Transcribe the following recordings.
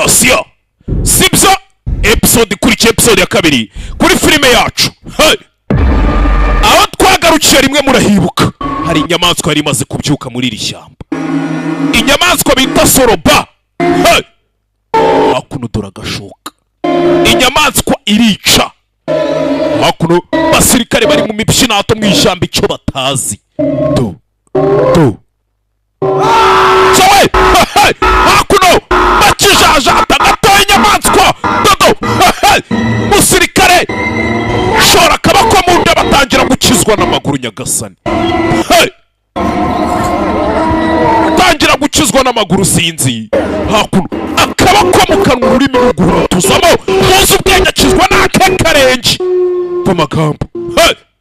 attention sibyo episode ikurikiye episode ya kabiri kuri filime yacu aho twagarukiye rimwe murahibuka hari inyamaswa yari imaze kubyuka muri iri shyamba inyamaswa bita soroba hakuno dore agashoka inyamaswa irica hakuno basirikare bari mu mipshinato mu ishyamba icyo batazi do Sawe hakuno bakijajata gatoya inyamaswa dodo musirikare shora akabako mu nda batangira gukizwa n'amaguru nyagasani batangira gukizwa n'amaguru sinzi hakuno akabako mu kanwa ururimi rugurutuzamo muzi ubwenge akizwa n'akekarenji pamagambo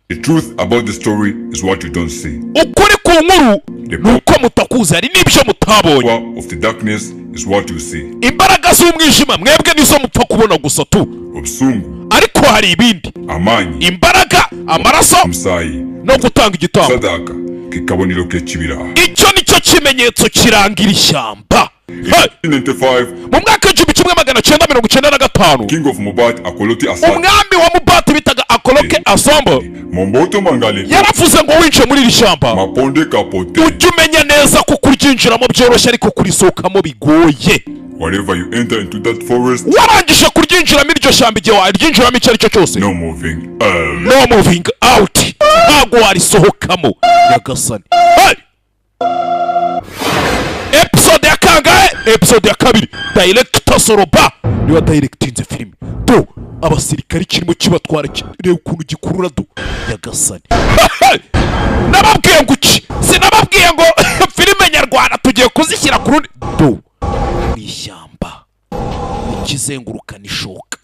The truth about the story is what you don't see. Ukuri ku nkuru nuko mutakuzi hari n'ibyo mutabonye. The power of the darkness is what you see. Imbaraga z'umwijima mwebwe nizo mupfa kubona gusa tu. Obusungu. Ariko hari ibindi. Amanyi. Imbaraga, amaraso, Musayi. No gutanga igitambo. Sadaka. Kikabonero k'ekibira. Icyo nicyo kimenyetso kirangira ishyamba. 1995. Mu mwaka w'1995 King of Mubat Akolote Asad. Umwami wa Mubat bitaga Akoloke Asombo. Momboto Mangale. Yaravuze ngo winje muri iri shyamba. Maponde kapote. Ujye umenya neza ko kuryinjiramo byoroshye ariko kurisohokamo bigoye. Whenever you enter into that forest. Warangije kuryinjiramo iryo shyamba igihe waryinjiramo icyo aricyo cyose. No moving. No moving out. Ntago warisohokamo. Nyagasani. Episode ya kangahe? Episode ya kabiri. Director Soroba niwe directinze filime. Do abasirikari kirimo kibatwara reba ukuntu gikurura do Nyagasani. Nababwiye ngo iki? Sinababwiye ngo filime nyarwanda tugiye kuzishyira ku rundi do ishyamba. Ikizenguruka nishoka.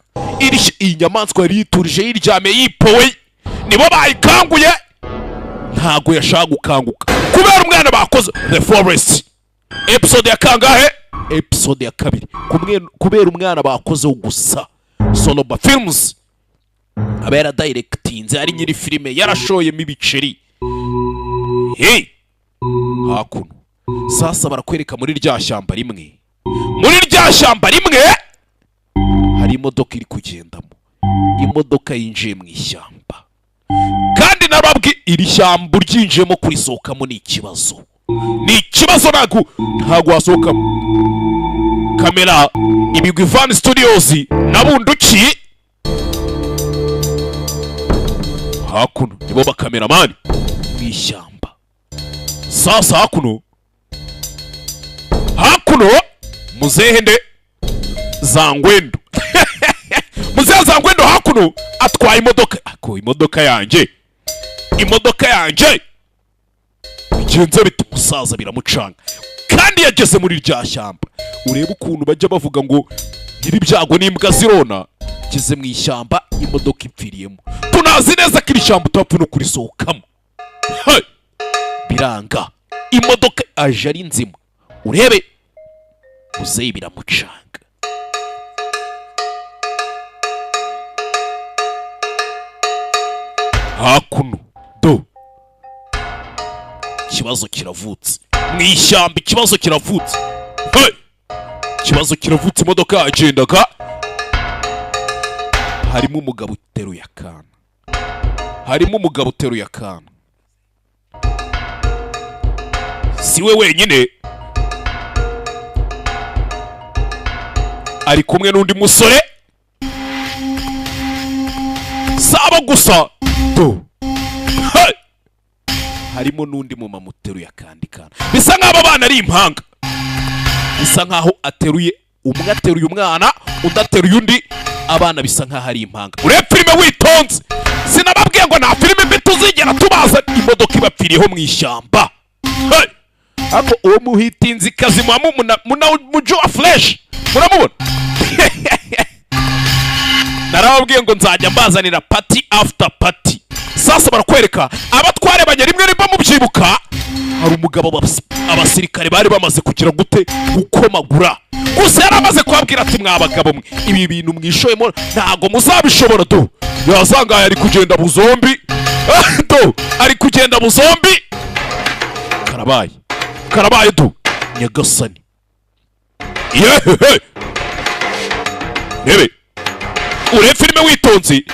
Iyi nyamaswa yari yiturije yiryame yipowe. Nibo bayikanguye. Ntago yashaka gukanguka. Kubera umwana bakoze The Forest. Episode ya kangahe? Episode ya kabiri. Kubera umwana bakozeho gusa. Soloba Films abera directinze ari nyiri filime yarashoyemo ibiceri. Hey hakuno sasa barakwereka muri rya shyamba rimwe. Muri rya shyamba rimwe hari imodoka iri kugendamo. Imodoka yinjiye mu ishyamba. Kandi nababwi iri shyamba ryinjiyemo kurisohokamo ni ikibazo. Ni ikibazo ntago wasohokamo. Kamera ibigwi Van Studios nabunduki hakuno nibo bakameramani mwishyamba. Sasa hakuno muzehende Zangwendo muzehe Zangwendo hakuno atwaye imodoka. Ako imodoka yanjye bigenze bita umusaza biramucanga. Kandi yageze muri rya shyamba. Urebe ukuntu bajya bavuga ngo iri byago n'imbwa zirona. Geze mu ishyamba imodoka ipfiriyemo. Tunazi neza ko iri shyamba utapfa no kurisohokamo. Biranga imodoka aje ari nzima. Urebe muzeyi biramucanga. Hakuno do ikibazo kiravutse mu ishyamba. Ikibazo kiravutse. Ikibazo kiravutse. Imodoka yagendaga harimo umugabo uteruye akana. Siwe wenyine ari kumwe n'undi musore. Saba gusa do harimo n'undi mumama uteruye akandi kana. Bisa nk'abo abana ari impanga. Bisa nk'aho ateruye umwana undi ateruye undi. Abana bisa nk'aho ari impanga. Urebe filime witonze. Sinababwiye ngo nta filime mbi tuzigera tubaza. Imodoka ibapfiriyeho mu ishyamba. Ako uwo muhitinzi kazi mujo wa flash muramubona. Narababwiye ngo nzajya mbazanira party after party. Sasa barakwereka abatware banyarimwe rimwe mubyibuka. Hari umugabo abasirikare bari bamaze kugira gute gukomagura. Gusa yaramaze kwabwira ati mwabagabo mwe ibi bintu mwishoyemo ntago muzabishobora do. Yazanga yari kugenda buzombi. Do ari kugenda buzombi. Karabaye do Nyagasani. rebe urebe filime witonze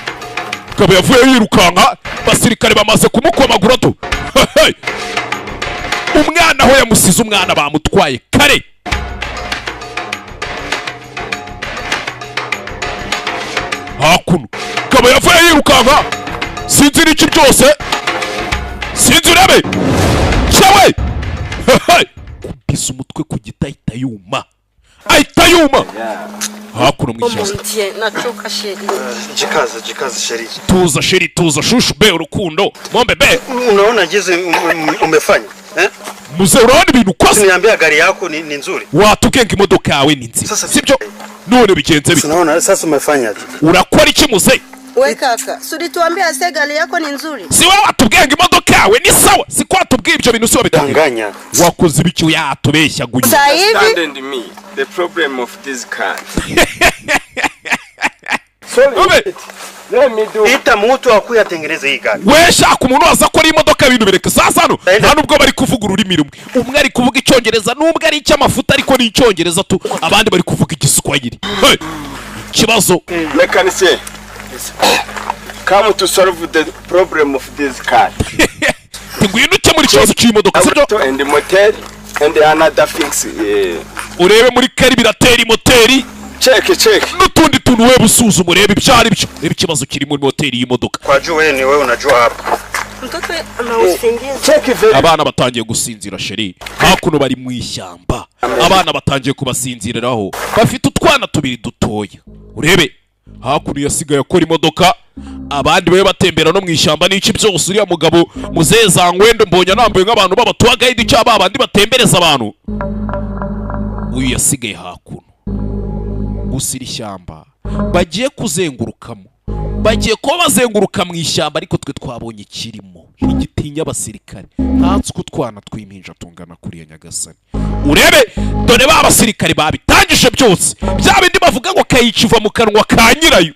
Gabo yavuye yirukanka basirikare bamaze kumukomagura tu umwana aho yamusize umwana bamutwaye kare hakuno Gabo yavuye yirukanka sinzi n'iki byose sinzi urebe cyawe kubisa umutwe ku giti ahita yuma hakuno mwishyamba jikaze sheri tuza sheri tuza shushu be urukundo mombe be unaona jinsi umefanya muze urabona ibintu ukoze niambia gari yako ni nzuri watukenga imodoka yawe ni nziza sibyo none bigenze bite unaona sasa umefanya urakora iki muze we kaka suri tuambia se gari yako ni nzuri si wewe watubwenga imodoka yawe ni sawa si kwa tubwiye ibyo bintu si wabitanganya wakoze ibiki uyatubeshya gunya understand me the problem of this car let me do ita mtu akuyatengeneza hii gari we shaka umuntu waza ko ari imodoka ibintu bereka sasa hano nta nubwo bari kuvuga ururimi rumwe umwe ari kuvuga icyongereza n'ubwo ari icy'amafuta ariko ni icyongereza tu abandi bari kuvuga igiswahili kibazo mechanicien come to solve the problem of this car ngwino ukemura ikibazo cy'imodoka sibyo and the motor and another things urebe muri kari biratera moteri check n'utundi tuntu we busuzuma urebe ibyari byo reba ikibazo kiri muri moteri y'imodoka kwa juu wewe ni wewe unajua hapa mtoto anausingiza check abana batangiye gusinzira sheri hakuno bari mu ishyamba abana batangiye kubasinziriraho bafite utwana tubiri dutoya urebe hakuno yasigaye akora imodoka abandi baye batembera no mu ishyamba n'iki byose uriya mugabo muzeza ngwendo mbonye nambaye nk'abantu b'abatuwa guide cyangwa abandi batembereza abantu uyu yasigaye hakuno gusira ishyamba bagiye kuzengurukamo bagiye ko bazenguruka mu ishyamba ariko twe twabonye kirimo igitinya abasirikare ntatse ko twana twiminja tungana kuri ya Nyagasani urebe dore ba basirikare babitangije byose bya bindi bavuga ngo kayikiva mu kanwa ka nyirayo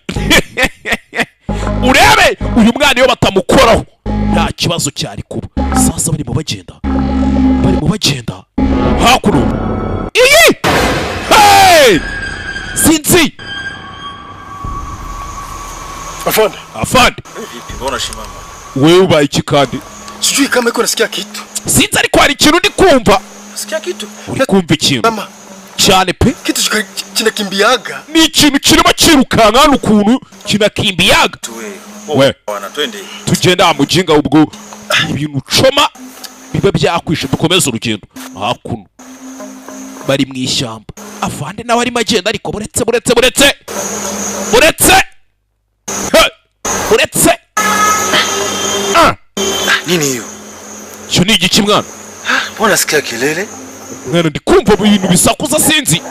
urebe uyu mwana iyo batamukoraho nta kibazo cyari kuba sasa bari mu bagenda hakuno iyi sinzi afande vipi mbona shimama wewe ubaye iki kandi sijui kama iko nasikia kitu sinzi ariko hari ikintu ndi kumva nasikia kitu uri kumva ikintu mama cyane pe kitu kinakimbiaga ni ikintu kirimo kirukanka hano ukuntu kinakimbiyaga we wana twende tugenda mujinga ubwo ibintu coma biba byakwishe dukomeza urugendo hakuno bari mu ishyamba afande nawe arimo agenda ariko buretse nini hiyo cyo ni igiki mwana mbona sikia kelele mwana ndi kumva ibintu bisakuza sinzi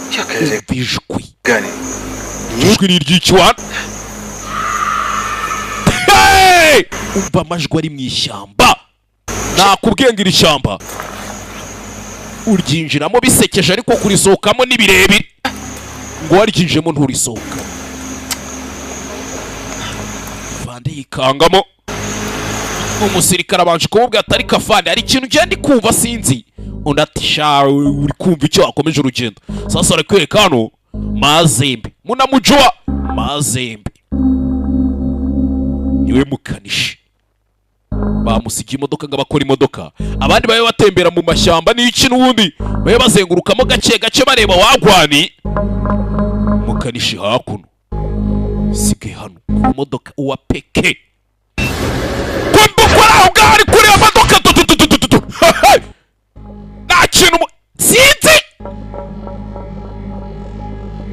cyo kelele bijwi gani ijwi ni iry'iki wana umva amajwi ari mu ishyamba nakubwiye ngo iri shyamba uryinjiramo bisekeje ariko kurisohokamo ni birebire ngo waryinjemo nturisohoka fande yikangamo umusirikare abanje kumubwira atari kafande hari ikintu ugenda kumva sinzi undi ati sha uri kumva icyo wakomeje urugendo sasa ari kwereka hano Mazembe munamujua Mazembe niwe mukanishi bamusigiye imodoka ngo bakora imodoka abandi baye batembera mu mashyamba n'iki n'ubundi baye bazengurukamo gake bareba wagwani mukanishi hakuno sigaye hano ku modoka uwa peke kumbukora aho gari kuri ya modoka nta kintu sinzi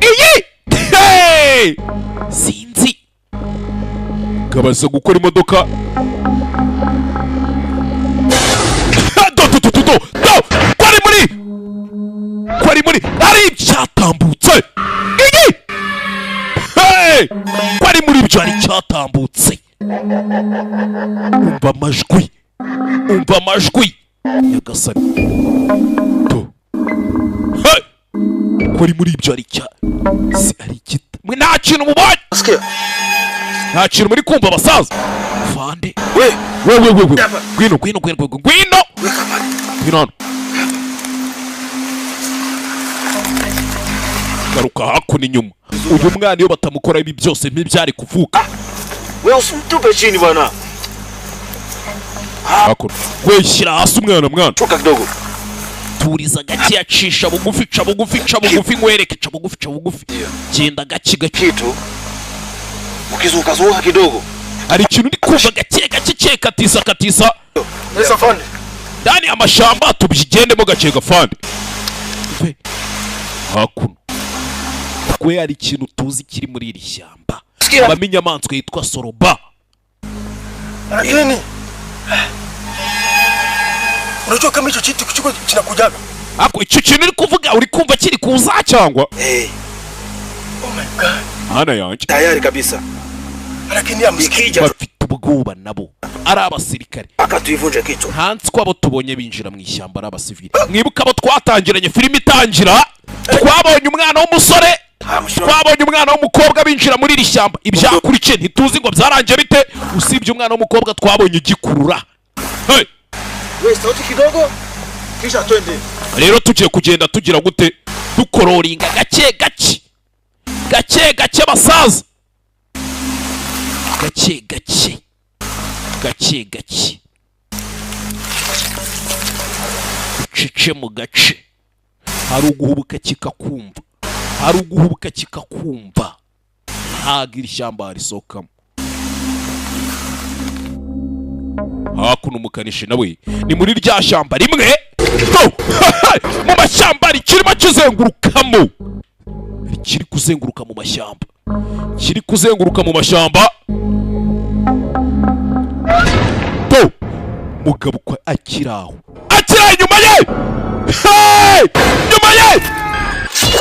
iyi sinzi kabaza gukora imodoka kwari muri ari icyatambutse iyi kwari muri ibyo ari icyatambutse umva amajwi Nyagasani to kwari muri ibyo ari si ari ikita mwe nta kintu mubonye nta kintu muri kumva abasaza fande we ngwino garuka hakuno inyuma. Uyu mwana iyo batamukora ibi byose ntibyari kuvuka. Wewe usimtupe chini bwana. Hakuno we shyira hasi mwana. Choka kidogo. Turiza gake yacisha bugufi, ca bugufi ngwereke, ca bugufi. Genda gake Kitu. Ukizuka kidogo. Hari ikintu ndi kumva gake katisa. Nesa fande. Ndani amashamba tubyigendemo gake gafande. Hakuno kwe hari ikintu tuzi kiri muri iri shyamba. Abamenye amanswe yitwa Soroba. Nini? Unajua kama hicho kitu kichuko kinakujaga? Ako icyo kintu uri kuvuga uri kumva kiri kuza cyangwa? Oh my god. Hana yanjye. Tayari kabisa. Lakini amsikija bafite ubwoba nabo. Ari abasirikare. Akatuyivunje kichwa. Hansi kwabo tubonye binjira mu ishyamba ari abasivili. Mwibuka abo twatangiranye filime itangira. Twabonye umwana w'umusore. Twabonye umwana w'umukobwa binjira muri iri shyamba. Ibyakurikiye ntituzi ngo byarangiye bite. Usibye umwana w'umukobwa twabonye igikurura. Hey. Wewe sauti kidogo. Kisha twende. Rero tugiye kugenda tugira gute? Dukororinga gake basaza. Gake. Ucece mu gace. Hari uguhubuka kikakumva. Hagira ishyamba harisokamo. Hakuno umukanishi nawe ni muri rya shyamba rimwe. Mu mashyamba kirimo kizengurukamo. Kiri kuzenguruka mu mashyamba. Mugabo kwa akiraho nyuma ye.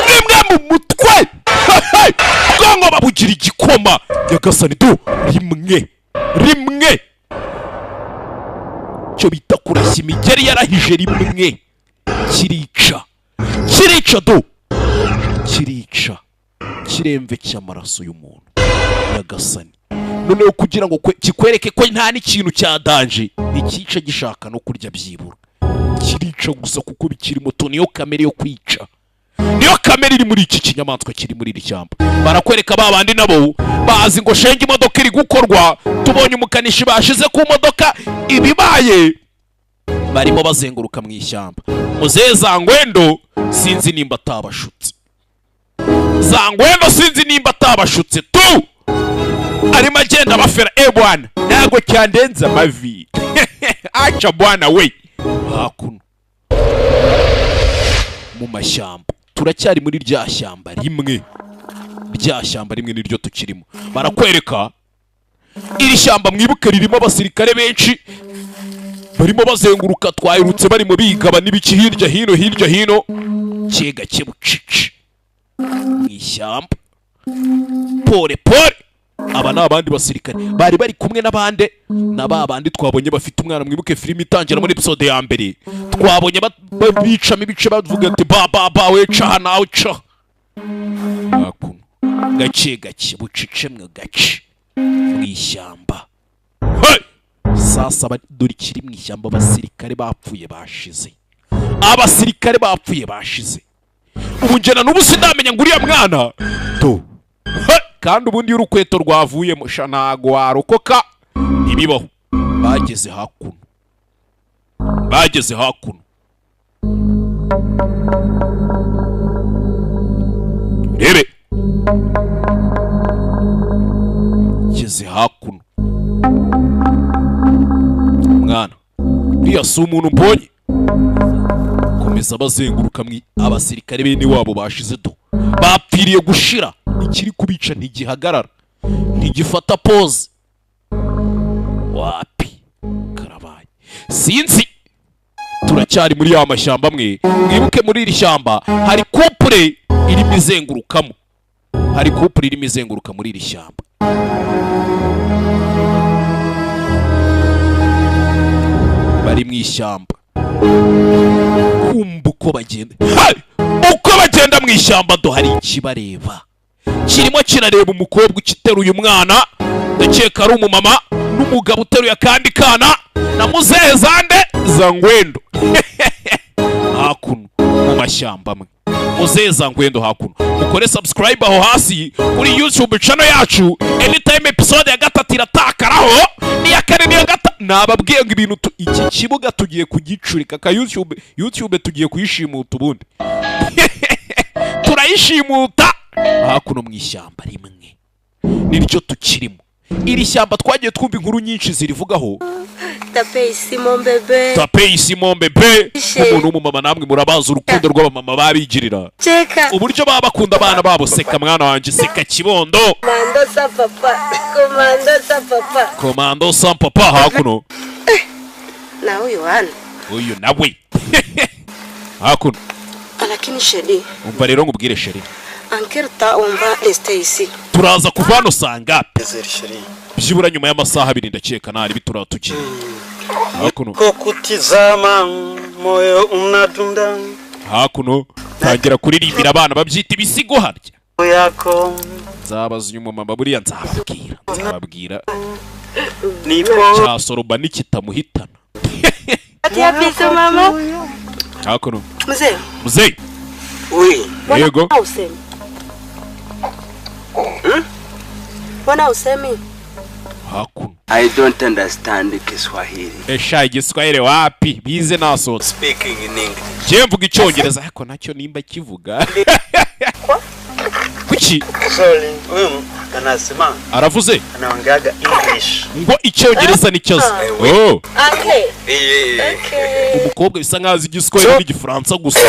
Nimwe mu mutwe. Bwongo babugira igikoma. Nyagasani rimwe. Cyo bita kurashya imigeri yarahije rimwe. Kirica kiremve cy'amaraso y'umuntu. Nyagasani noneho kugira ngo kikwereke ko nta n'ikintu cyadanje ntikica gishaka no kurya byibura. Kirica gusa kuko bikiri muto. Niyo kamere yo kwica. Niyo kamere iri muri iki kinyamaswa kiri muri iri shyamba. Barakwereka babandi nabo bazi ngo shenge imodoka iri gukorwa. Tubonye umukanishi bashize ku modoka ibibaye. Barimo bazenguruka mu ishyamba. Muzee Zangwendo sinzi nimba atabashutse. Tu arimo agenda bafera bwana ntago cyandenza amavi. Acha bwana we. Hakuno mu mashyamba turacyari muri rya shyamba rimwe niryo tukirimo. Barakwereka iri shyamba mwibuke ririmo abasirikare benshi barimo bazenguruka. Twayirutse barimo bigaba n'ibiki hirya hino. Cyega bucici mu ishyamba pole. Aba ni abandi basirikare bari kumwe n'abandi n'abandi twabonye bafite umwana. Mwibuke filime itangira muri episode ya mbere twabonye bicamo ibice bavuga ati ba weca nawe ca. Hakuno gake bucice mu ishyamba. Sasa dore kiri mu ishyamba. Abasirikare bapfuye bashize. Ubu njyana n'ubu sindamenya ngo uriya mwana kandi ubundi y'urukweto rwavuyemo ntago warokoka ntibibaho. Bageze hakuno. Rebe geze hakuno. Mwana uriya si umuntu mbonye. Komeza bazenguruka abasirikare bene wabo bashize bapfiriye gushira. Ikiri kubica ntigihagarara, ntigifata pose. Wapi karabaye sinzi. Turacyari muri ya mashyamba amwe. Mwibuke muri iri shyamba hari couple irimo izenguruka muri iri shyamba. Bari mu ishyamba. Kumva uko bagenda mu ishyamba hari ikibareba. Kirimo kirareba umukobwa ukiteruye umwana. Ndakeka ari umumama n'umugabo uteruye akandi kana na Muzee Zangwendo. Hakuno mu mashyamba amwe muzeza ngwendo hakuno mukore subscribe aho hasi kuri YouTube channel yacu. Anytime episode ya gatatu iratakaraho niya kane niya gatatu nababwiye ngo ibintu iki kibuga tugiye kugicurika ka YouTube tugiye kuyishimuta ubundi turayishimuta hakuno mu ishyamba rimwe niryo tukirimo. Iri shyamba twagiye twumva inkuru nyinshi zirivugaho. Tapei Simon bebe. Tapei Simon bebe. Umuntu w'umumama namwe murabaza urukundo rw'abamama babigirira. Cheka. Uburyo baba bakunda abana babo. Seka mwana wanje, seka kibondo. Komando sa papa. Komando sa papa. Komando sa papa hakuno. Na huyu wana. Uyu nawe. Hakuno. Lakini sheri. Umva rero ngubwire sheri. Ankerta umva Stacy. Turaza kuvano sangape. Sheri. Byibura nyuma y'amasaha 2 ndakeka nari bituratukiye. Hakuno. Kokutizama moyo unadunda. Hakuno. Tangira kuririmbira abana babyita ibisigo harya. Yako. Zabaza umumama buriya nzababwira. Nipo. Cyasoroba nikitamuhitana. Ati yapiso mama. Hakuno. Mzee. Oui. Yego. Wana usemi? Hakuno. I don't understand Kiswahili. Esha igiswahili wapi? Bize naso. Speaking in English. Je mvuga icyongereza ariko nacyo nimba kivuga. Kuki? Sorry. Anasema. Aravuze? Anaongeaga English. Ngo icyongereza ni cyoza. Oh. Okay. Umukobwa bisa nkazi igiswahili n'igifaransa gusa.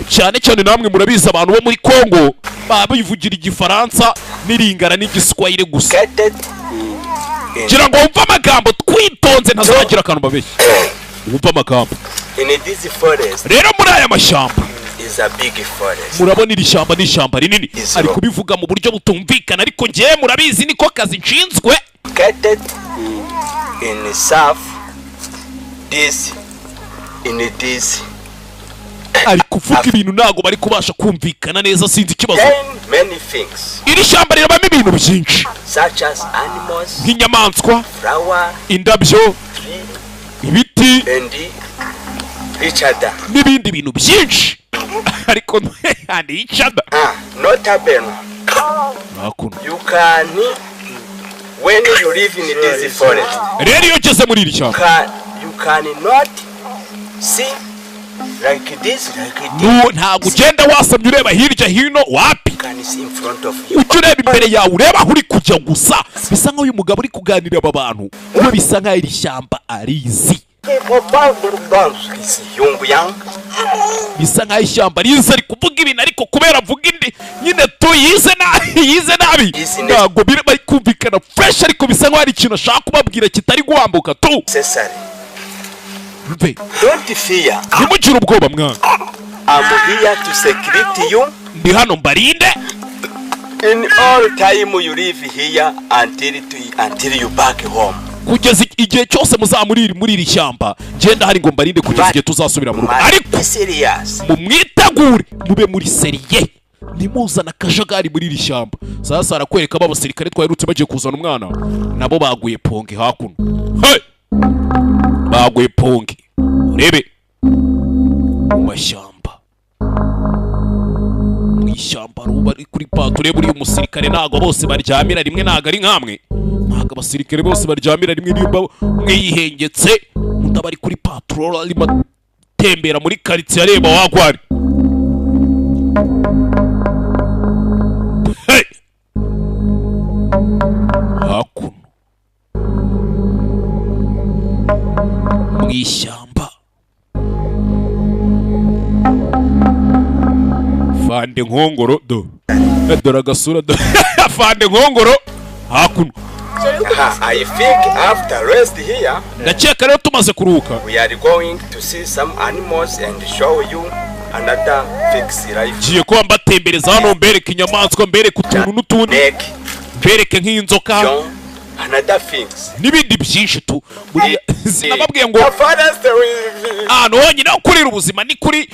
Cyane cyane namwe murabiza abantu bo muri Kongo babivugira igifaransa niringana n'igiswahili gusa. Gira ngo umva amagambo twitonze ntazagira akantu babeshye. Umva amagambo. In this forest. Rero muri aya mashyamba is a big forest. Murabona iri shyamba ni ishyamba rinini. Ari kubivuga mu buryo butumvikana ariko ngiye murabizi niko kazi nshinzwe. In south this in this ari kuvuga ibintu nago bari kubasha kumvikana neza sinzi kibazo. Many things. Iri shyamba rirabamo ibintu byinshi such as animals, nk'inyamaswa, flower, indabyo, ibiti and each other. N'ibindi bintu byinshi ariko ni each other. Not happen. You can when you live in this forest. Rero iyo ugeze muri iri shyamba you cannot see like this. Ntabwo ugenda wasamye ureba hirya hino wapi. Ujya ureba imbere yawe ureba aho uri kujya gusa. Bisa nk'aho uyu mugabo uri kuganirira aba bantu we bisa nk'aho iri shyamba arizi. Bisa nk'aho ishyamba rizi ari kuvuga ibintu ariko kubera avuga indi nyine yize nabi ntabwo bari kumvikana fresh ariko bisa nk'aho hari ikintu ashaka kubabwira kitari guhambuka tu. Don't fear. Nimugire ubwoba mwana. I'm here to security you. Ndi hano mbarinde. In all time you live here until you back home. Kugeza igihe cyose muzamurira muri iri shyamba ngenda hari ngo mbarinde kugeza igihe tuzasubira mu rugo ariko mumwitegure mube muri seriye nimuzana akajagari muri iri shyamba. Sasa arakwereka aba basirikare twaherutse bagiye kuzana umwana nabo baguye ponge hakuno. Hey! Baguye ponge urebe mu mashyamba mu ishyamba ruba ari kuri pature buri umusirikare nago bose baryamira rimwe naga ari nkamwe naga abasirikare bose baryamira rimwe nimba mwihengetse mundabari kuri patrol arimo tembera muri quartier areba wagwari. Hey! Hakuno ishyamba Fande Nkongoro do dore agasura do Fande Nkongoro hakuno. I think after rest here ndakeka rero tumaze kuruhuka we are going to see some animals and show you another fix life. Giye kuba mbatembereza hano mbereke inyamaswa mbereke utuntu n'utundi mbereke nk'inzoka another things n'ibindi byinshi tu buriya sinababwiye ngo nonyine ukurira ubuzima ni kuri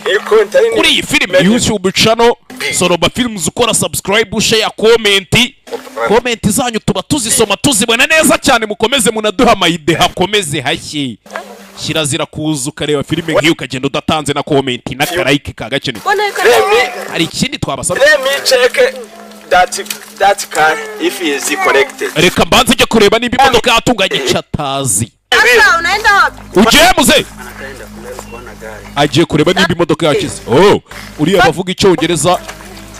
iyi filime YouTube channel Soroba Films. Ukora subscribe, share, comment zanyu tuba tuzisoma tuzibona neza cyane. Mukomeze munaduha amayide hakomeze hashye kirazira kuza ukareba filime nk'iyo ukagenda udatanze na komenti n'akarayike kagakeneye. Hari ikindi twabasaba. Let me check that car if he is corrected. Reka mbanze njye kureba niba imodoka yatunganye chatazi. Sasa unaenda wapi? Ugiye muze? Agiye kureba niba imodoka yakize. Oh, uriya bavuga icyongereza,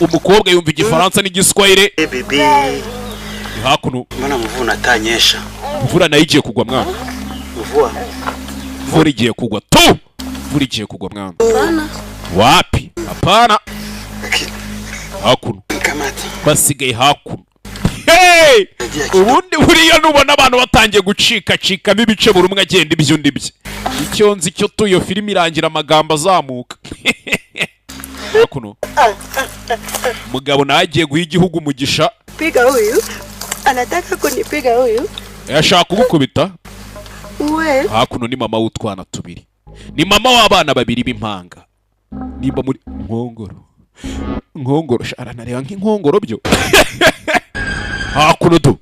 umukobwa yumva igifaransa n'igiswahili. Bibi. Hakuno. Mbona mvua atanyesha? Mvura nayo igiye kugwa mwana. Mvura igiye kugwa tu. Mvura igiye kugwa mwana. Wapi? Hapana. Hakuno. Basigaye hakuno. Hey! Ubundi buriya nubona abantu batangiye gucika ibice buri umwe agenda ibyo ndibye. Icyo nzi cyo tuyo filime irangira amagambo azamuka. Hakuno. Mugabo nagiye guha igihugu umugisha. Piga huyu. Anataka kunipiga huyu. Yashaka kugukubita. Uwe. Hakuno ni mama w'utwana tubiri. Ni mama w'abana babiri b'impanga. Nimba muri Nkongoro sharanareba nk'inkongoro byo. Hakuno do.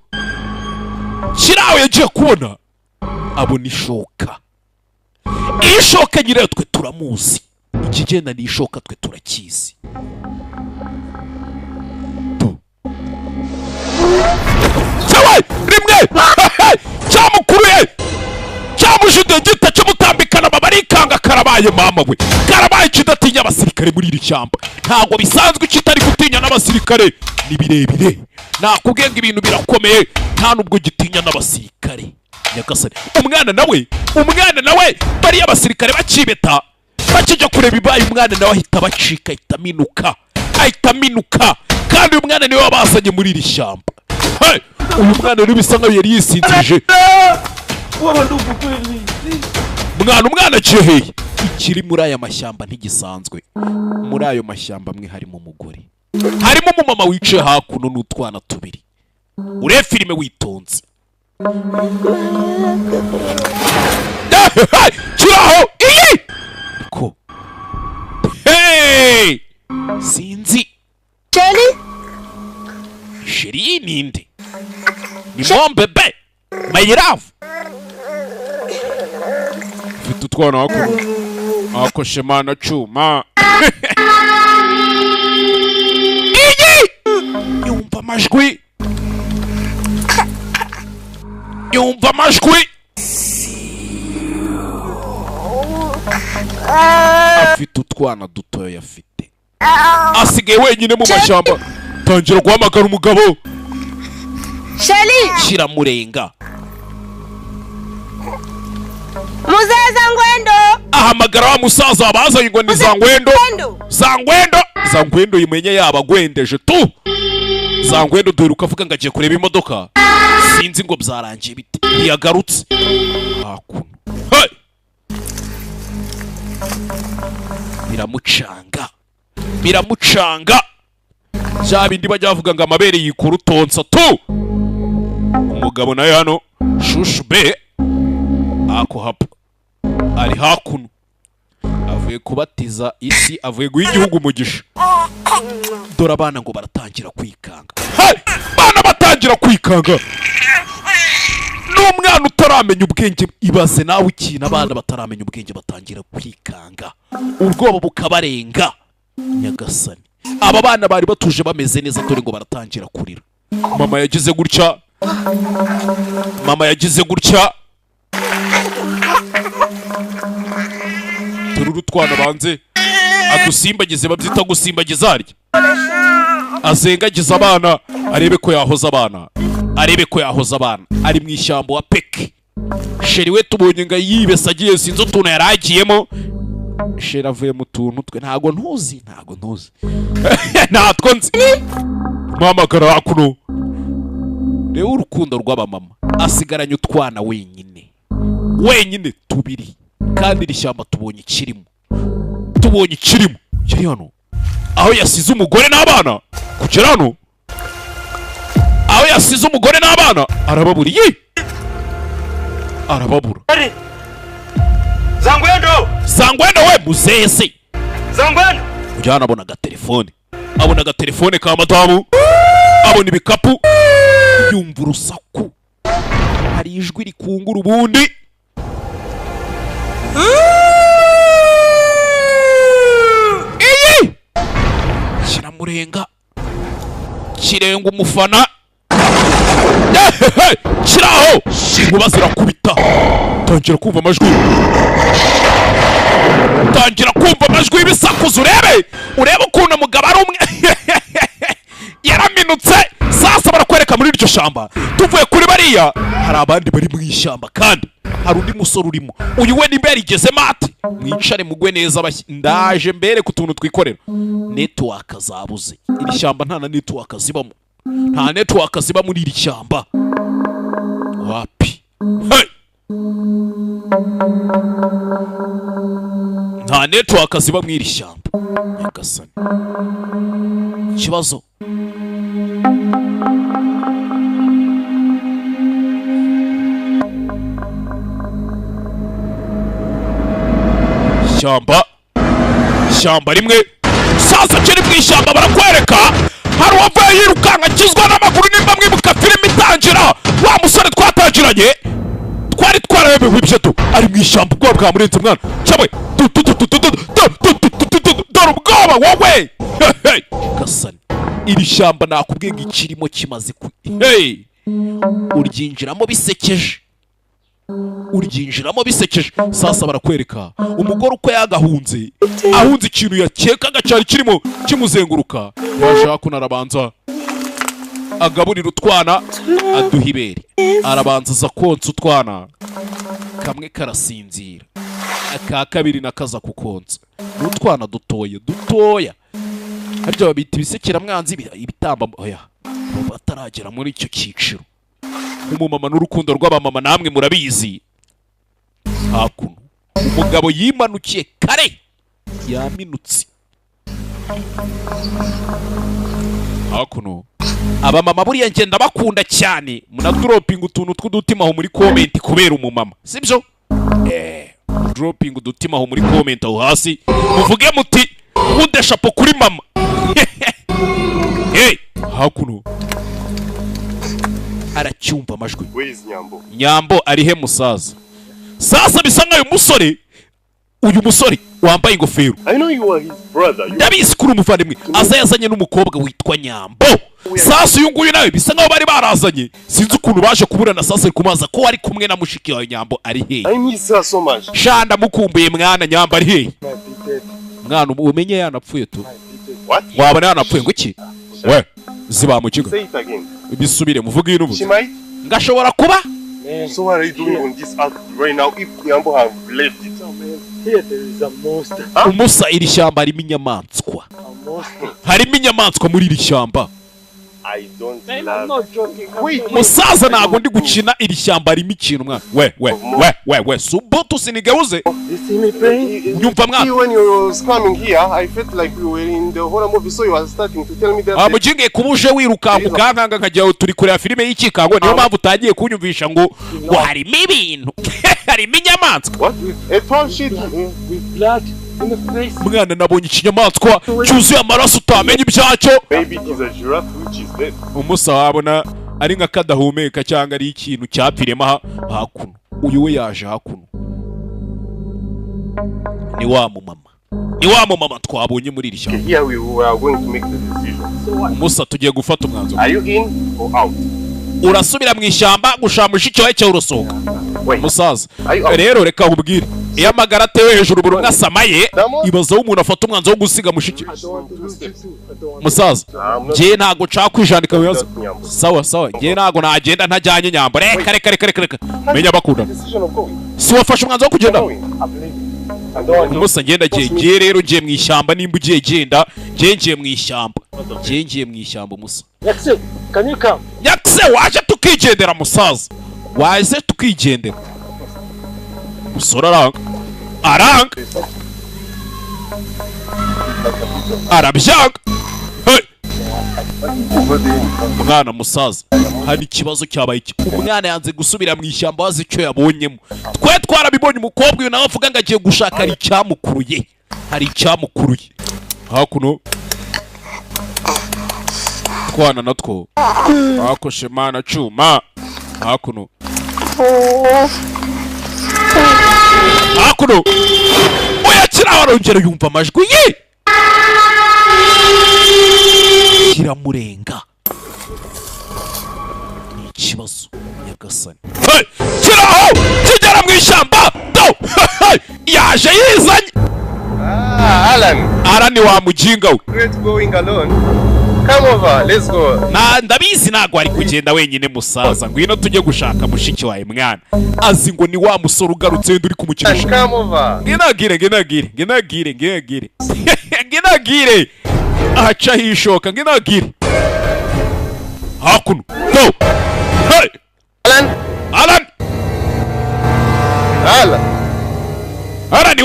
Kirawe yagiye kubona abona ishoka. Ishoka nyirayo twe turamuzi. Ikigenda ni ishoka twe turakizi. Sawa rimwe cyamukuruye cyamujude gita cyo mutambikana babarikanga karabaye mama we karabaye kidatinya abasirikare muri iri cyamba ntago bisanzwe kitari gutinya n'abasirikare ni birebire nakubwenga ibintu birakomeye nta nubwo gitinya n'abasirikare Nyagasani umwana nawe bari abasirikare bakibeta bakijya kureba ibaye umwana nawe ahita bacika ahita minuka kandi umwana niwe wabasanye muri iri shyamba. Hey, uyu mwana n'ibisa nkaho yari yisinzije. Umwana ceheye ikiri muri aya mashyamba ntigisanzwe. Muri ayo mashyamba amwe harimo umugore. Harimo umumama wicaye hakuno n'utwana tubiri. Ure filime witonze. Kiraho iyi ko. Hey! Sinzi. Sheri ninde? Ni mon bebe. Mayiravu. Mfite utwana ako shemana cuma. Iyi! Yumva amajwi. Afite utwana dutoya yafite. Asigaye wenyine mu mashyamba. Tangira guhamagara umugabo. Sheli! Kiramurenga. Muzaza Ngwendo! Ahamagara wa musaza abazanye ngo ni Zangwendo. Zangwendo yimenye yaba gwendeje tu. Zangwendo duheruka avuga ngo agiye kureba imodoka. Sinzi ngo byarangiye bite. Ntiyagarutse. Hakuno. Hey! Biramucanga. Ja bindi bajya bavuga ngo amabere yikura utonsa tu. Umugabo naye hano shushu be ako hapa ari hakuno avuye kubatiza isi avuye guha igihugu umugisha. Dore abana ngo baratangira kwikanga. Hey! Bana batangira kwikanga. N'umwana utaramenya ubwenge ibaze nawe ikintu abana bataramenya ubwenge batangira kwikanga. Ubwoba bukabarenga. Nyagasani. Aba bana bari batuje bameze neza dore ngo baratangira kurira. Mama yagize gutya. Tururu twana banze adusimbagize babyita gusimbagiza arya. Azengagiza abana arebe ko yahoza abana. Ari mu ishyamba wa peke. Sheri we tubonye nga yibesa agiye sinzo tuntu yaragiyemo. Sheri avuye mu tuntu twe ntago ntuzi. Natwo nzi. Mama kara hakuno. Rero urukundo rw'abamama asigaranye utwana wenyine tubiri kandi iri shyamba tubonye ikirimo kiri hano aho yasize umugore n'abana kugera hano aho yasize umugore n'abana arababura Zangwendo we muzese ujyana abona agatelefone ka madamu abona ibikapu yumva urusaku hari ijwi rikungura ubundi iyi kiramurenga kirenga umufana kiraho inkuba zirakubita tangira kumva amajwi y'ibisakuzo urebe ukuntu umugabo ari umwe yaraminutse sasa barakwereka muri iryo shamba tuvuye kuri bariya hari abandi bari mu ishyamba kandi hari undi musore urimo uyu we nimba yarigezemo ati mwicare mugwe neza ndaje mbere ku tuntu twikorera network zabuze iri shyamba nta na network zibamo nta network ziba muri iri shyamba wapi nta network ziba muri iri shyamba nyagasani ikibazo ishyamba rimwe sasa kiri mu ishyamba barakwereka hari uwavuye yirukanka akizwa n'amaguru nimba mwibuka filime itangira wa musore twatangiranye twari twarabebewe ibyo tu ari mu ishyamba ubwoba bwamurenze mwana cyabwe dore ubwoba wowe gasani iri shyamba nakubwiye ngo ikirimo kimaze uryinjiramo bisekeje sasa barakwereka umugore uko yagahunze ahunze ikintu yakekaga cyari kirimo kimuzenguruka yashaka kunarabanza agaburira utwana aduha ibere arabanza aza konsa utwana kamwe karasinzira aka kabiri nakaza kukonsa n'utwana dutoya aribyo babita ibisekeramwanzi ibitamba oya bataragera muri icyo cyiciro umumama n'urukundo rw'abamama namwe murabizi hakuno umugabo yimanukiye kare yaminutse hakuno abamama buriya ngenda bakunda cyane munadroping utuntu tw'udutima aho muri comment kubera umumama sibyo dropping udutima aho muri comment aho hasi muvuge muti ude chapeau kuri mama hakuno aracyumva amajwi nyambo arihe musaza sasa bisa nkayo uyu musore wambaye ingofero ndabizi kuri umuvandimwe aza yazanye n'umukobwa witwa Nyambo sasa uyu nguyu nawe bisa nkaho bari barazanye sinzi ukuntu baje kuburana sasa kumaza ko ari kumwe na mushiki wawe Nyambo ari hehe shanda mukumbuye mwana Nyambo ari hehe mwana umenye yanapfuye tu wabana yanapfuye ngo iki we ziba mu kigo bisubire muvuge ino buze ngashobora kuba so what are you doing on this earth right now if Nyambo have left it here there is a monster umusa iri shyamba harimo inyamaswa muri iri shyamba I don't love musaza ntabwo ndi gukina iri shyamba harimo ikintu mwana we subutu sinigeuze nyumva mwana when you was coming here I felt like we were in the horror movie so you were starting to tell me that mujinge kubuje wiruka mukankanga nkajya turi kureba filime y'ikikango niyo mpamvu utagiye kunyumvisha ngo harimo ibintu harimo inyamaswa a tall shit with blood in the face mwana nabonye ikinyamaswa cyuzuye amaraso utamenya ibyacyo maybe it is a giraffe which is dead umusa wabona ari nka kadahumeka cyangwa ari ikintu cyapfiremo hakuno uyu we yaje hakuno ni wa mumama twabonye muri iri shyamba here we are going to make the decision umusa tugiye gufata umwanzuro are you in or out urasubira mu ishyamba gushaka mushiki wawe cyangwa urusohoka umusaza rero reka nkubwire iyo amagara atewe hejuru buri umwe asamaye ibazaho umuntu afata umwanzuro wo gusiga mushiki musaza njye ntabwo nshaka kwijandika wibaza sawa njye ntabwo nagenda ntajyanye Nyambo reka menya bakundana si wafashe umwanzuro wo kugenda umusa ngenda ngiye rero ngiye mu ishyamba nimba ugiye genda ngiye mu ishyamba umusa nyakse waje tukigendera musaza waje tukigendera musore aranga arabyanga umwana musaza hari ikibazo cyabaye umwana yanze gusubira mu ishyamba wazi icyo yabonyemo twe twarabibonye umukobwa uyu nawe avuga ngo agiye gushaka hari icyamukuruye hakuno twana natwo hakoshe mana cuma hakuno hakuno uyakira arongera yumva amajwi ye kiramurenga ni ikibazo nyagasani kiraho kigera mu ishyamba yaje yizanye Alan wa mujinga we Great going alone. Come over, let's go. Ndabizi ntago ari kugenda wenyine musaza ngwino tujye gushaka mushiki wawe mwana azi ngo ni wa musoro ugarutse wenda uri kumukinisha. Come over. Nginagire aca hishoka nginagire hakuno go hey Alan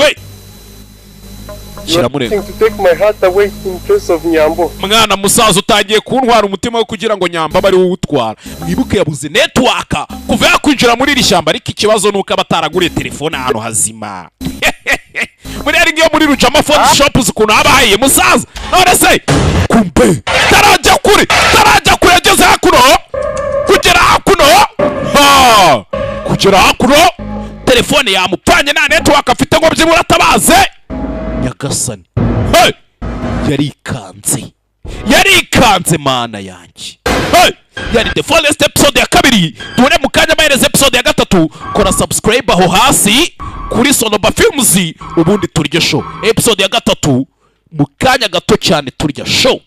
we Trying to take my heart away in place of Nyambo. Mwana musaza utangiye kuntwara umutima wo kugira ngo Nyamba bari utwara. Mwibuke yabuze network kuva yakwinjira muri iri shyamba ariko ikibazo nuko abataraguriye telefone ahantu hazima. Muri ari ngiyo muri Rujama phone shop zikuno abahaye musaza. None se kumbe tarajya kure ageze hakuno kugera hakuno telefone yamupfanye na network afite ngo byibura atabaze nyagasani yarikanze mana yanjye yari the fullest episode ya kabiri tubone mu kanya mahereza episode ya gatatu kora subscribe aho hasi kuri Sonoba Films ubundi turya show episode ya gatatu mu kanya gato cyane turya show